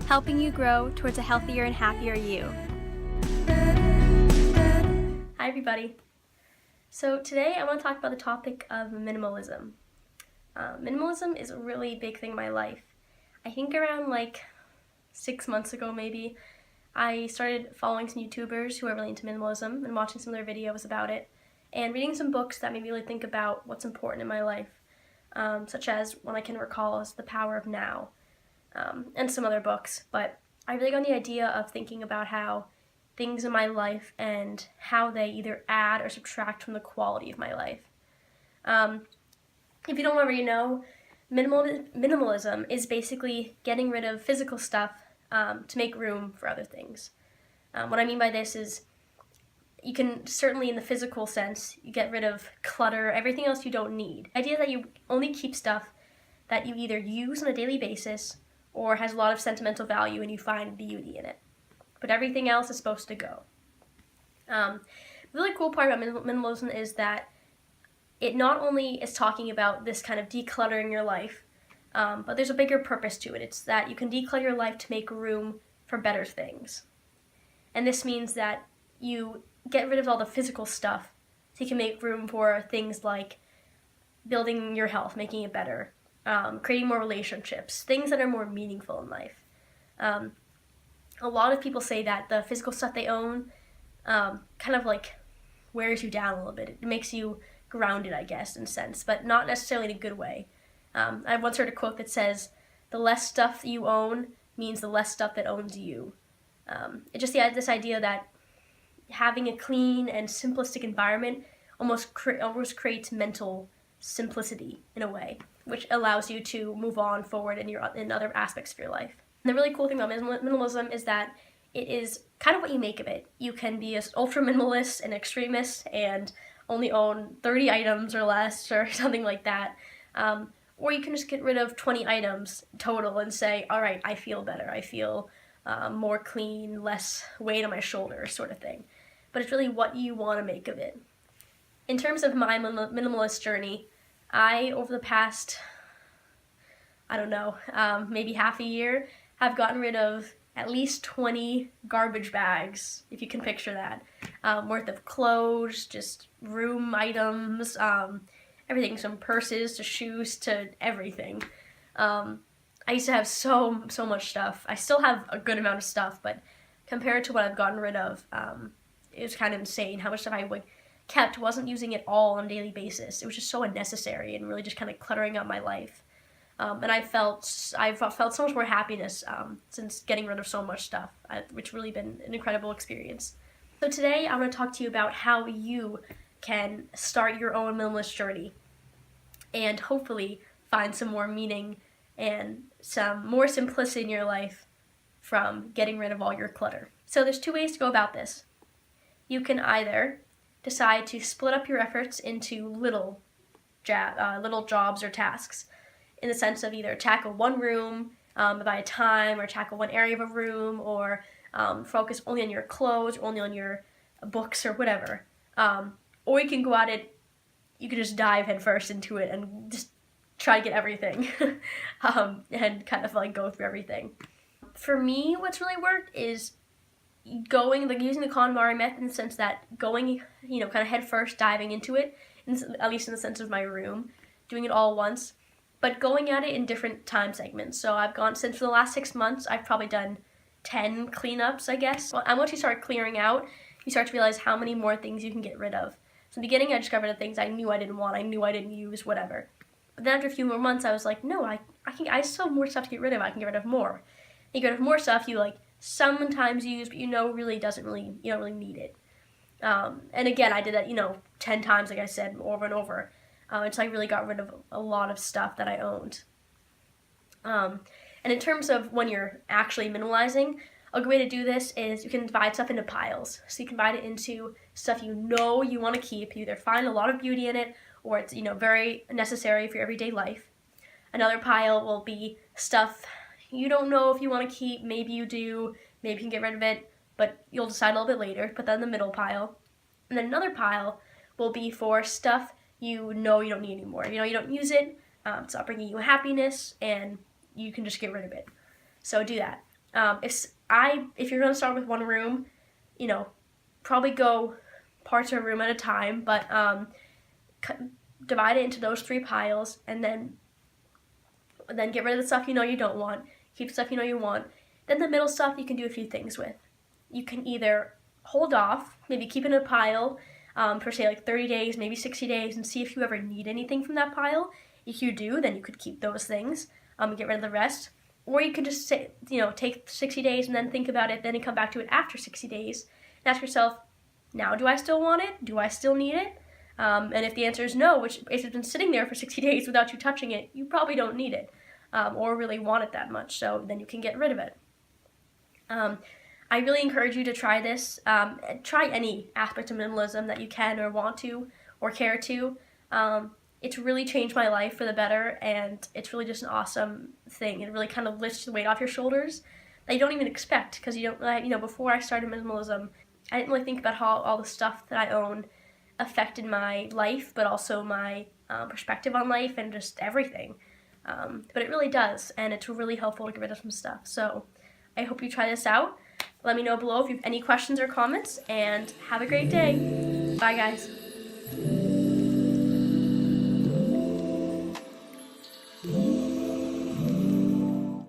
helping you grow towards a healthier and happier you. Hi everybody. So today I want to talk about the topic of minimalism. Minimalism is a really big thing in my life. I think around 6 months ago maybe, I started following some YouTubers who are really into minimalism and watching some of their videos about it and reading some books that made me really think about what's important in my life, such as one I can recall is The Power of Now, and some other books. But I really got the idea of thinking about how things in my life and how they either add or subtract from the quality of my life. If you don't already know, minimalism is basically getting rid of physical stuff to make room for other things. What I mean by this is you can certainly, in the physical sense, you get rid of clutter, everything else you don't need. The idea that you only keep stuff that you either use on a daily basis or has a lot of sentimental value and you find beauty in it. But everything else is supposed to go. The really cool part about minimalism is that it not only is talking about this kind of decluttering your life, but there's a bigger purpose to it. It's that you can declutter your life to make room for better things. And this means that you get rid of all the physical stuff so you can make room for things like building your health, making it better, creating more relationships, things that are more meaningful in life. A lot of people say that the physical stuff they own kind of wears you down a little bit. It makes you grounded, I guess, in a sense, but not necessarily in a good way. I once heard a quote that says, "The less stuff that you own means the less stuff that owns you." It's just this idea that having a clean and simplistic environment almost creates mental simplicity in a way, which allows you to move on forward in other aspects of your life. And the really cool thing about minimalism is that it is kind of what you make of it. You can be an ultra minimalist and extremist and only own 30 items or less or something like that. Or you can just get rid of 20 items total and say, all right, I feel better. I feel more clean, less weight on my shoulders, sort of thing. But it's really what you want to make of it. In terms of my minimalist journey, I, over the past, maybe half a year, have gotten rid of at least 20 garbage bags, if you can picture that, worth of clothes, just room items, everything from purses to shoes to everything. I used to have so much stuff. I still have a good amount of stuff, but compared to what I've gotten rid of, it was kind of insane how much stuff I kept, wasn't using it all on a daily basis. It was just so unnecessary and really just kind of cluttering up my life. And I've felt so much more happiness since getting rid of so much stuff, which really been an incredible experience. So today I want to talk to you about how you can start your own minimalist journey and hopefully find some more meaning and some more simplicity in your life from getting rid of all your clutter. So there's two ways to go about this. You can either decide to split up your efforts into little jobs or tasks, in the sense of either tackle one room by a time, or tackle one area of a room, or focus only on your clothes, or only on your books, or whatever. Or you can go at it, you can just dive headfirst into it and just try to get everything and kind of go through everything. For me, what's really worked is using the KonMari method, in the sense that going, kind of headfirst, diving into it, at least in the sense of my room, doing it all at once, but going at it in different time segments. So since for the last 6 months, I've probably done 10 cleanups, I guess. And once you start clearing out, you start to realize how many more things you can get rid of. So in the beginning, I just got rid of things I knew I didn't want, I knew I didn't use, whatever. But then after a few more months, I was like, no, I still have more stuff to get rid of. I can get rid of more. You get rid of more stuff you sometimes use, but you don't really need it. And again, I did that 10 times, like I said, over and over, until I really got rid of a lot of stuff that I owned. And in terms of when you're actually minimalizing, a good way to do this is you can divide stuff into piles. So you can divide it into stuff you want to keep. You either find a lot of beauty in it, or it's very necessary for your everyday life. Another pile will be stuff you don't know if you want to keep. Maybe you do, maybe you can get rid of it, but you'll decide a little bit later. Put that in the middle pile. And then another pile will be for stuff you don't need anymore. You don't use it, it's not bringing you happiness, and you can just get rid of it. So do that. If you're gonna start with one room, you know, probably go parts of a room at a time, but divide it into those 3 piles, and then get rid of the stuff you know you don't want, keep stuff you know you want. Then the middle stuff you can do a few things with. You can either hold off, maybe keep it in a pile for say like 30 days, maybe 60 days, and see if you ever need anything from that pile. If you do, then you could keep those things and get rid of the rest. Or you could just say, take 60 days and then think about it, then you come back to it after 60 days and ask yourself, now do I still want it? Do I still need it? And if the answer is no, which if it's been sitting there for 60 days without you touching it, you probably don't need it or really want it that much, so then you can get rid of it. I really encourage you to try this. Try any aspect of minimalism that you can or want to or care to. It's really changed my life for the better, and it's really just an awesome thing. It really kind of lifts the weight off your shoulders that you don't even expect, because before I started minimalism, I didn't really think about how all the stuff that I own affected my life, but also my perspective on life and just everything. But it really does, and it's really helpful to get rid of some stuff. So I hope you try this out. Let me know below if you have any questions or comments, and have a great day. Bye, guys.